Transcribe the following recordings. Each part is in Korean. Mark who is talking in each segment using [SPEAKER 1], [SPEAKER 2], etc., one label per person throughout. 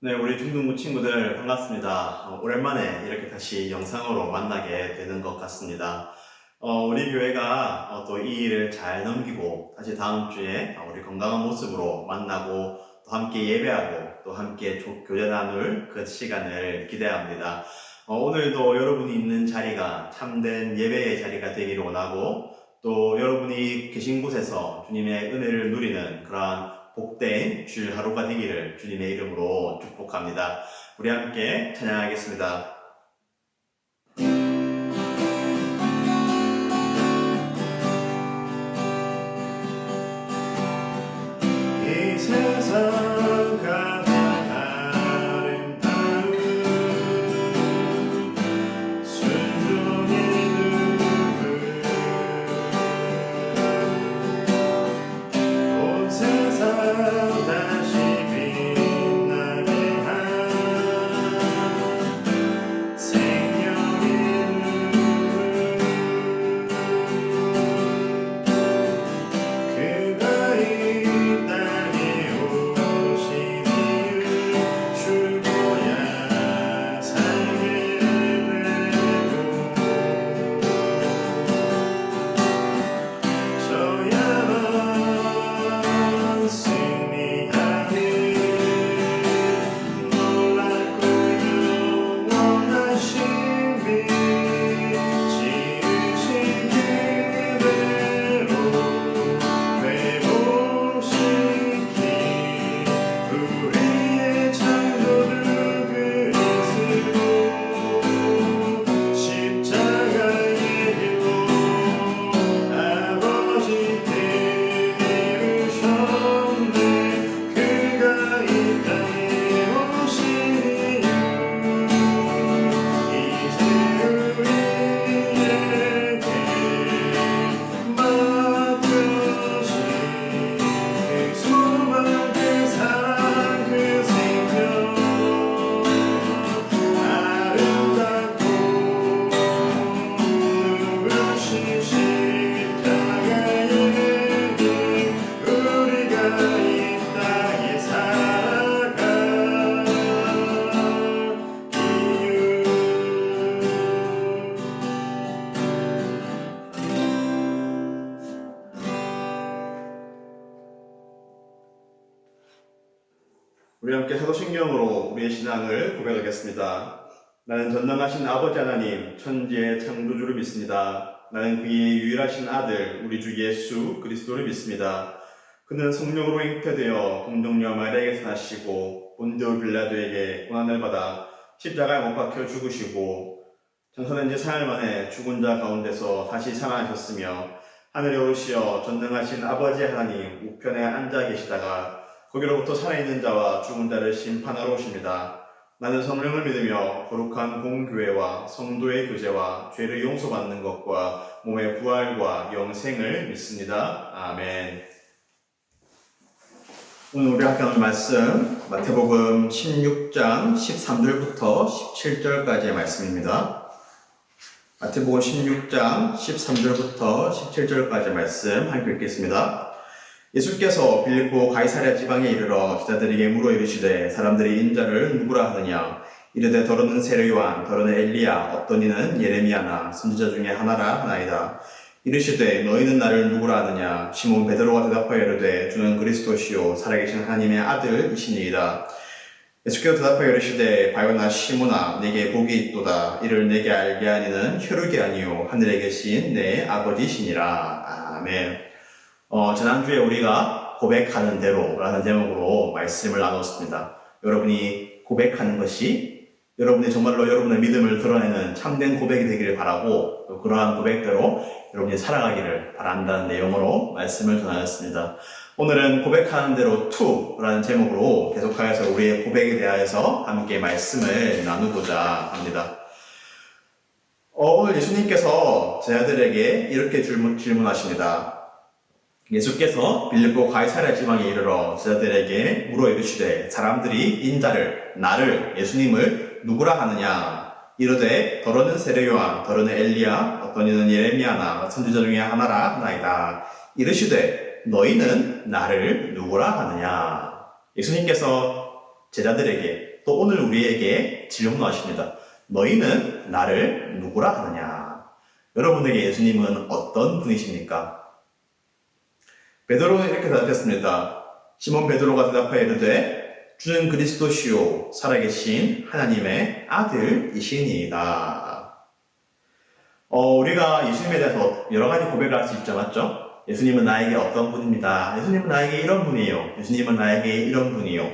[SPEAKER 1] 네, 우리 중등부 친구들 반갑습니다. 오랜만에 이렇게 다시 영상으로 만나게 되는 것 같습니다. 우리 교회가 또 이 일을 잘 넘기고 다시 다음 주에 우리 건강한 모습으로 만나고 또 함께 예배하고 또 함께 교제 나눌 그 시간을 기대합니다. 오늘도 여러분이 있는 자리가 참된 예배의 자리가 되기를 원하고 또 여러분이 계신 곳에서 주님의 은혜를 누리는 그러한 복된 주일 하루가 되기를 주님의 이름으로 축복합니다. 우리 함께 찬양하겠습니다. 이 세상 가장 아름다운 순종의 눈물 온 세상 다시 빛나게 한 생명의 눈물 그가 이 땅에 오신 이유 죽어야 살게 되고 저야만 승리하길 놀랍고 영원하신 빛 지으신 그대로 회복시키 우리의 창조주 그리스도 십자가의 길로 아버지 이루셨네 그가 이 땅에 오신 이유 이제 우리에게 맡겨진 그 소망 그 사랑 그 생명 아름답고 눈부신 십자가의 길 우리가 이 땅에 살아갈 이유 우리 함께 사도신경으로 우리의 신앙을 고백하겠습니다. 나는 전능하신 아버지 하나님 천지의 창조주를 믿습니다. 나는 그의 유일하신 아들 우리 주 예수 그리스도를 믿습니다. 그는 성령으로 잉태되어 동정녀 마리아에게서 나시고 본디오 빌라도에게 고난을 받아 십자가에 못 박혀 죽으시고 장사된 지 사흘 만에 죽은 자 가운데서 다시 살아나셨으며 하늘에 오르시어 전능하신 아버지 하나님 우편에 앉아 계시다가 거기로부터 살아있는 자와 죽은 자를 심판하러 오십니다. 나는 성령을 믿으며 거룩한 공교회와 성도의 교제와 죄를 용서받는 것과 몸의 부활과 영생을 믿습니다. 아멘. 오늘 우리 함께 나눌 말씀 마태복음 16장 13절부터 17절까지의 말씀입니다. 마태복음 16장 13절부터 17절까지의 말씀 함께 읽겠습니다. 예수께서 빌립보 가이사랴 지방에 이르러 제자들에게 물어 이르시되 사람들이 인자를 누구라 하느냐 이르되 더러는 세례 요한 더러는 엘리야 어떤 이는 예레미야나 선지자 중에 하나라 하나이다. 이르시되 너희는 나를 누구라 하느냐 시몬 베드로가 대답하여 이르되 주는 그리스도시요 살아계신 하나님의 아들이시니이다. 예수께서 대답하여 이르시되 바요나 시몬아 내게 복이 있도다. 이를 내게 알게 하니는 혈육이 아니요 하늘에 계신 내 아버지시니라. 아멘. 지난주에 우리가 고백하는 대로 라는 제목으로 말씀을 나눴습니다. 여러분이 고백하는 것이 여러분이 정말로 여러분의 믿음을 드러내는 참된 고백이 되기를 바라고 또 그러한 고백대로 여러분이 살아가기를 바란다는 내용으로 말씀을 전하였습니다. 오늘은 고백하는 대로 2라는 제목으로 계속하여서 우리의 고백에 대하여서 함께 말씀을 나누고자 합니다. 오늘 예수님께서 제자들에게 이렇게 질문하십니다. 예수께서 빌립보 가이사랴 지방에 이르러 제자들에게 물어 이르시되 사람들이 인자를 나를 예수님을 누구라 하느냐 이르되 더러는 세례 요한 더러는 엘리야 어떤 이는 예레미야나 선지자 중에 하나라 하나이다. 이르시되 너희는 나를 누구라 하느냐. 예수님께서 제자들에게 또 오늘 우리에게 질문을 하십니다. 너희는 나를 누구라 하느냐? 여러분에게 예수님은 어떤 분이십니까? 베드로는 이렇게 대답했습니다. 시몬 베드로가 대답하여 이르되 주는 그리스도시요 살아계신 하나님의 아들이시니이다. 우리가 예수님에 대해서 여러 가지 고백을 할 수 있죠, 맞죠? 예수님은 나에게 어떤 분입니다. 예수님은 나에게 이런 분이에요. 예수님은 나에게 이런 분이요.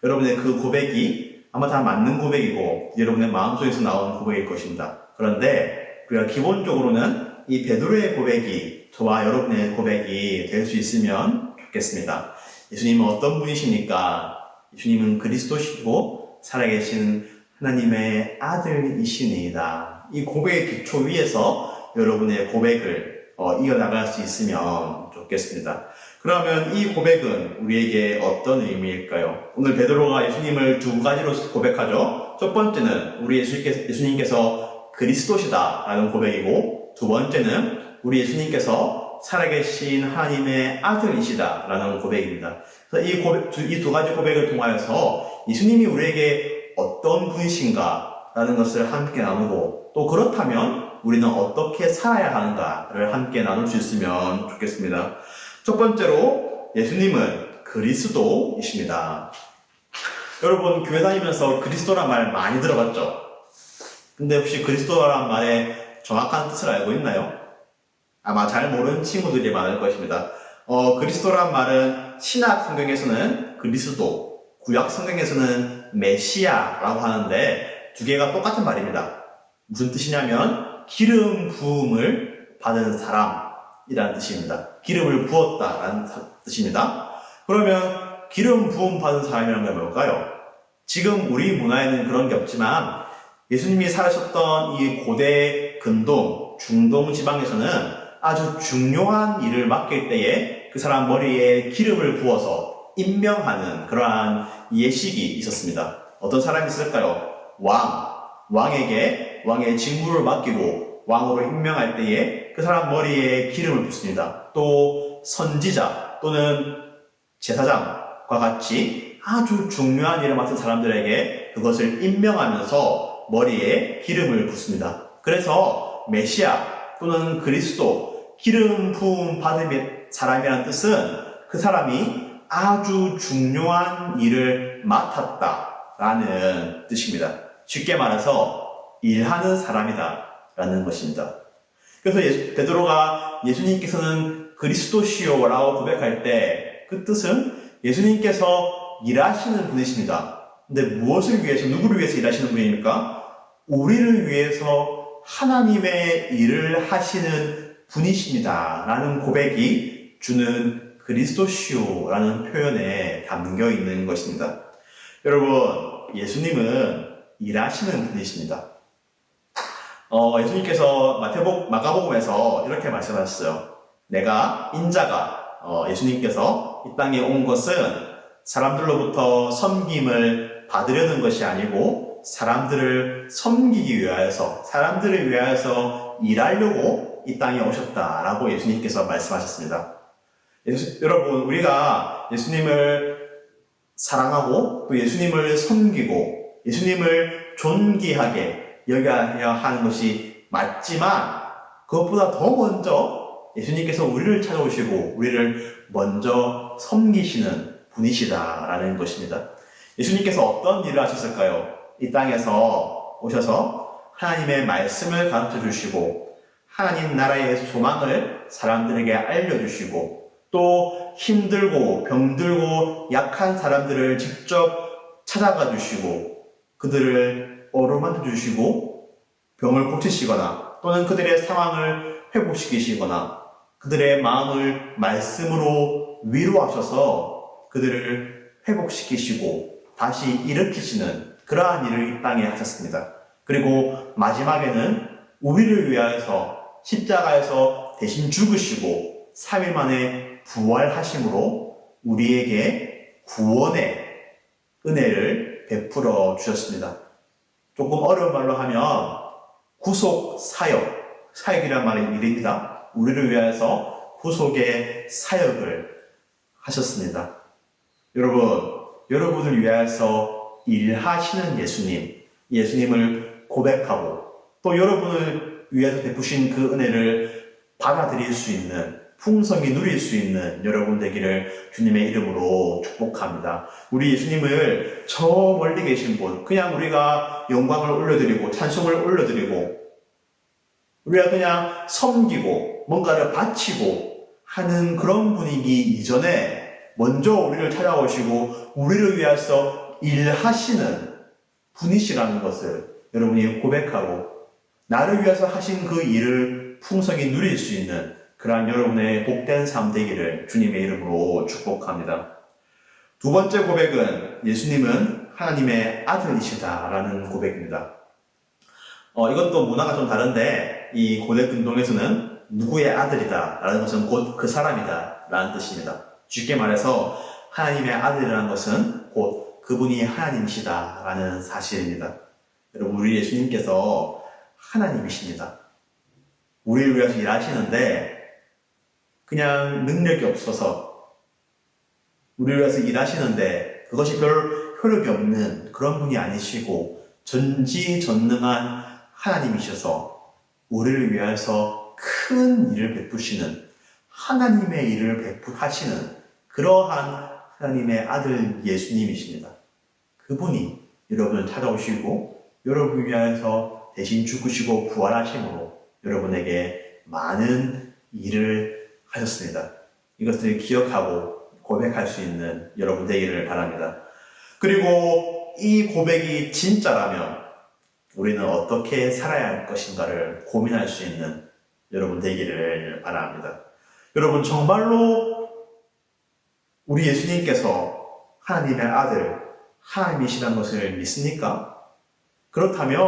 [SPEAKER 1] 여러분의 그 고백이 아마 다 맞는 고백이고 여러분의 마음속에서 나온 고백일 것입니다. 그런데 우리가 기본적으로는 이 베드로의 고백이 저와 여러분의 고백이 될 수 있으면 좋겠습니다. 예수님은 어떤 분이십니까? 예수님은 그리스도시고 살아계신 하나님의 아들이시니이다. 이 고백의 기초 위에서 여러분의 고백을 이어나갈 수 있으면 좋겠습니다. 그러면 이 고백은 우리에게 어떤 의미일까요? 오늘 베드로가 예수님을 두 가지로 고백하죠. 첫 번째는 우리 예수님께서 그리스도시다 라는 고백이고, 두 번째는 우리 예수님께서 살아계신 하나님의 아들이시다 라는 고백입니다. 그래서 이 두 가지 고백을 통하여서 예수님이 우리에게 어떤 분이신가 라는 것을 함께 나누고, 또 그렇다면 우리는 어떻게 살아야 하는가를 함께 나눌 수 있으면 좋겠습니다. 첫 번째로 예수님은 그리스도이십니다. 여러분 교회 다니면서 그리스도란 말 많이 들어봤죠? 근데 혹시 그리스도란 말의 정확한 뜻을 알고 있나요? 아마 잘 모르는 친구들이 많을 것입니다. 그리스도란 말은 신약 성경에서는 그리스도, 구약 성경에서는 메시아라고 하는데 두 개가 똑같은 말입니다. 무슨 뜻이냐면 기름 부음을 받은 사람이라는 뜻입니다. 기름을 부었다라는 뜻입니다. 그러면 기름 부음 받은 사람이라는 게 뭘까요? 지금 우리 문화에는 그런 게 없지만 예수님이 살으셨던 이 고대 근동, 중동 지방에서는 아주 중요한 일을 맡길 때에 그 사람 머리에 기름을 부어서 임명하는 그러한 예식이 있었습니다. 어떤 사람이 있을까요? 왕에게 왕의 직무를 맡기고 왕으로 임명할 때에 그 사람 머리에 기름을 붓습니다. 또 선지자 또는 제사장과 같이 아주 중요한 일을 맡은 사람들에게 그것을 임명하면서 머리에 기름을 붓습니다. 그래서 메시아 또는 그리스도, 기름 부음 받은 사람이라는 뜻은 그 사람이 아주 중요한 일을 맡았다라는 뜻입니다. 쉽게 말해서 일하는 사람이다 라는 것입니다. 그래서 베드로가 예수님께서는 그리스도시요라고 고백할 때 그 뜻은 예수님께서 일하시는 분이십니다. 근데 무엇을 위해서, 누구를 위해서 일하시는 분입니까? 우리를 위해서 하나님의 일을 하시는 분이십니다 라는 고백이 주는 그리스도시요라는 표현에 담겨 있는 것입니다. 여러분, 예수님은 일하시는 분이십니다. 예수님께서 마가복음에서 이렇게 말씀하셨어요. 내가 인자가 예수님께서 이 땅에 온 것은 사람들로부터 섬김을 받으려는 것이 아니고 사람들을 섬기기 위하여서, 사람들을 위하여서 일하려고 이 땅에 오셨다라고 예수님께서 말씀하셨습니다. 여러분, 우리가 예수님을 사랑하고 또 예수님을 섬기고 예수님을 존귀하게 여겨야 하는 것이 맞지만 그것보다 더 먼저 예수님께서 우리를 찾아오시고 우리를 먼저 섬기시는 분이시다라는 것입니다. 예수님께서 어떤 일을 하셨을까요? 이 땅에서 오셔서 하나님의 말씀을 가르쳐 주시고 하나님 나라의 소망을 사람들에게 알려주시고 또 힘들고 병들고 약한 사람들을 직접 찾아가 주시고 그들을 어루만져 주시고 병을 고치시거나 또는 그들의 상황을 회복시키시거나 그들의 마음을 말씀으로 위로하셔서 그들을 회복시키시고 다시 일으키시는 그러한 일을 이 땅에 하셨습니다. 그리고 마지막에는 우리를 위하여서 십자가에서 대신 죽으시고 3일 만에 부활하심으로 우리에게 구원의 은혜를 베풀어 주셨습니다. 조금 어려운 말로 하면 구속 사역이란 말의 일입니다. 우리를 위하여서 구속의 사역을 하셨습니다. 여러분을 위하여서 일하시는 예수님을 고백하고 또 여러분을 위해서 베푸신 그 은혜를 받아들일 수 있는, 풍성히 누릴 수 있는 여러분 되기를 주님의 이름으로 축복합니다. 우리 예수님을 저 멀리 계신 분, 그냥 우리가 영광을 올려드리고 찬송을 올려드리고 우리가 그냥 섬기고 뭔가를 바치고 하는 그런 분위기 이전에 먼저 우리를 찾아오시고 우리를 위해서 일하시는 분이시라는 것을 여러분이 고백하고 나를 위해서 하신 그 일을 풍성히 누릴 수 있는 그러한 여러분의 복된 삶 되기를 주님의 이름으로 축복합니다. 두 번째 고백은 예수님은 하나님의 아들이시다라는 고백입니다. 이것도 문화가 좀 다른데 이 고대 근동에서는 누구의 아들이다라는 것은 곧 그 사람이다라는 뜻입니다. 쉽게 말해서 하나님의 아들이라는 것은 곧 그분이 하나님이시다라는 사실입니다. 여러분, 우리 예수님께서 하나님이십니다. 우리를 위해서 일하시는데 그냥 능력이 없어서 우리를 위해서 일하시는데 그것이 별 효력이 없는 그런 분이 아니시고 전지전능한 하나님이셔서 우리를 위해서 큰 일을 베푸시는 하나님의 일을 베푸하시는 그러한 하나님의 아들 예수님이십니다. 그분이 여러분을 찾아오시고 여러분을 위해서 대신 죽으시고 부활하심으로 여러분에게 많은 일을 하셨습니다. 이것을 기억하고 고백할 수 있는 여러분 되기를 바랍니다. 그리고 이 고백이 진짜라면 우리는 어떻게 살아야 할 것인가를 고민할 수 있는 여러분 되기를 바랍니다. 여러분, 정말로 우리 예수님께서 하나님의 아들, 하나님이시라는 것을 믿습니까? 그렇다면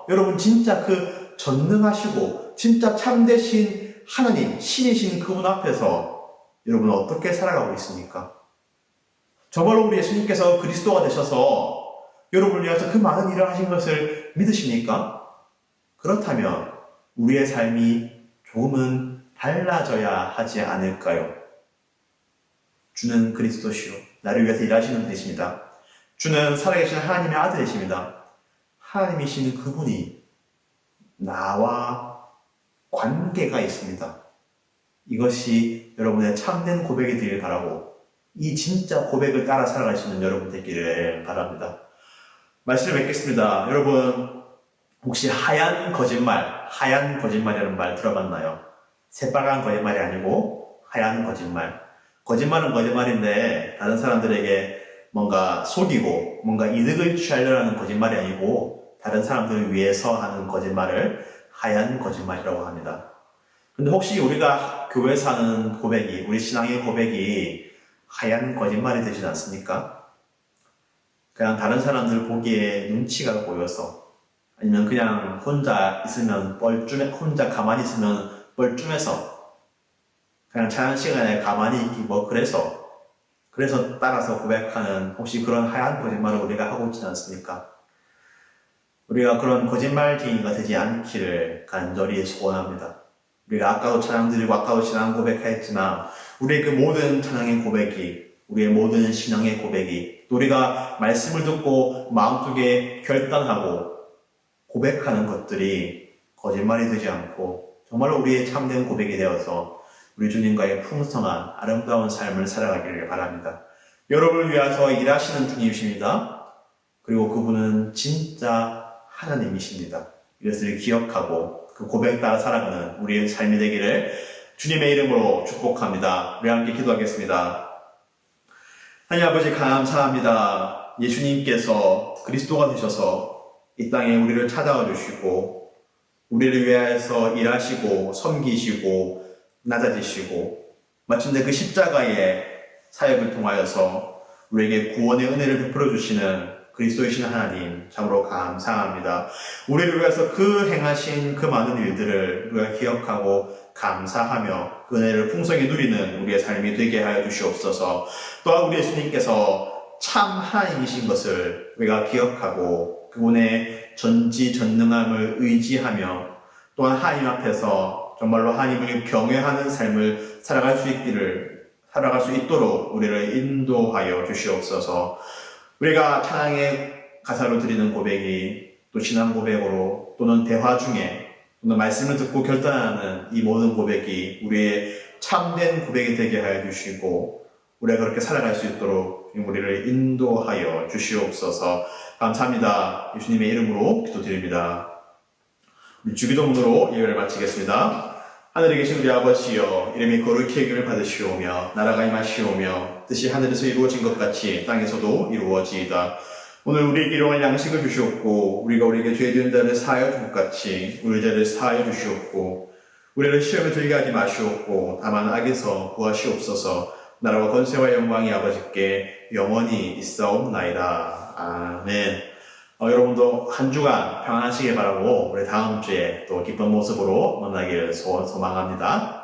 [SPEAKER 1] 여러분 진짜 그 전능하시고 진짜 참되신 하나님, 신이신 그분 앞에서 여러분은 어떻게 살아가고 있습니까? 정말로 우리 예수님께서 그리스도가 되셔서 여러분을 위해서 그 많은 일을 하신 것을 믿으십니까? 그렇다면 우리의 삶이 조금은 달라져야 하지 않을까요? 주는 그리스도시요 나를 위해서 일하시는 분이십니다. 주는 살아계신 하나님의 아들이십니다. 하나님이신 그분이 나와 관계가 있습니다. 이것이 여러분의 참된 고백이 되길 바라고 이 진짜 고백을 따라 살아갈 수 있는 여러분 되기를 바랍니다. 말씀을 맺겠습니다. 여러분, 혹시 하얀 거짓말이라는 말 들어봤나요? 새빨간 거짓말이 아니고 하얀 거짓말. 거짓말은 거짓말인데 다른 사람들에게 뭔가 속이고 뭔가 이득을 취하려는 거짓말이 아니고 다른 사람들을 위해서 하는 거짓말을 하얀 거짓말이라고 합니다. 근데 혹시 우리가 교회에서 하는 고백이, 우리 신앙의 고백이 하얀 거짓말이 되지 않습니까? 그냥 다른 사람들 보기에 눈치가 보여서 아니면 그냥 혼자 있으면 혼자 가만히 있으면 뻘쭘해서 그냥 자연 시간에 가만히 있기 그래서 따라서 고백하는 혹시 그런 하얀 거짓말을 우리가 하고 있지 않습니까? 우리가 그런 거짓말쟁이가 되지 않기를 간절히 소원합니다. 우리가 아까도 찬양 드리고 아까도 신앙 고백했지만 우리의 그 모든 찬양의 고백이 우리의 모든 신앙의 고백이 또 우리가 말씀을 듣고 마음속에 결단하고 고백하는 것들이 거짓말이 되지 않고 정말로 우리의 참된 고백이 되어서 우리 주님과의 풍성한 아름다운 삶을 살아가기를 바랍니다. 여러분을 위해서 일하시는 주님이십니다. 그리고 그분은 진짜 하나님이십니다. 이것을 기억하고 그 고백 따라 살아가는 우리의 삶이 되기를 주님의 이름으로 축복합니다. 우리 함께 기도하겠습니다. 하나님 아버지 감사합니다. 예수님께서 그리스도가 되셔서 이 땅에 우리를 찾아와 주시고 우리를 위해서 일하시고 섬기시고 낮아지시고 마침내 그 십자가의 사역을 통하여서 우리에게 구원의 은혜를 베풀어 주시는 그리스도이신 하나님 참으로 감사합니다. 우리를 위해서 그 행하신 그 많은 일들을 우리가 기억하고 감사하며 그 은혜를 풍성히 누리는 우리의 삶이 되게 하여 주시옵소서. 또한 우리 예수님께서 참 하나님이신 것을 우리가 기억하고 그분의 전지전능함을 의지하며 또한 하나님 앞에서 정말로 하나님을 경외하는 삶을 살아갈 수 있도록 우리를 인도하여 주시옵소서. 우리가 찬양의 가사로 드리는 고백이 또 신앙 고백으로 또는 대화 중에 또는 말씀을 듣고 결단하는 이 모든 고백이 우리의 참된 고백이 되게 하여 주시고 우리가 그렇게 살아갈 수 있도록 우리를 인도하여 주시옵소서. 감사합니다. 예수님의 이름으로 기도드립니다. 우리 주기도문으로 예배를 마치겠습니다. 하늘에 계신 우리 아버지여, 이름이 거룩히 여김을 받으시오며 나라가 임하시오며 뜻이 하늘에서 이루어진 것 같이 땅에서도 이루어지이다. 오늘 우리에게 일용할 양식을 주시옵고 우리가 우리에게 죄 지은 자를 사하여 준 것 같이 우리 죄를 사하여 주시옵고 우리를 시험에 들게 하지 마시옵고 다만 악에서 구하시옵소서. 나라와 권세와 영광이 아버지께 영원히 있사옵나이다. 아멘. 여러분도 한 주간 평안하시길 바라고 우리 다음 주에 또 기쁜 모습으로 만나기를 소망합니다.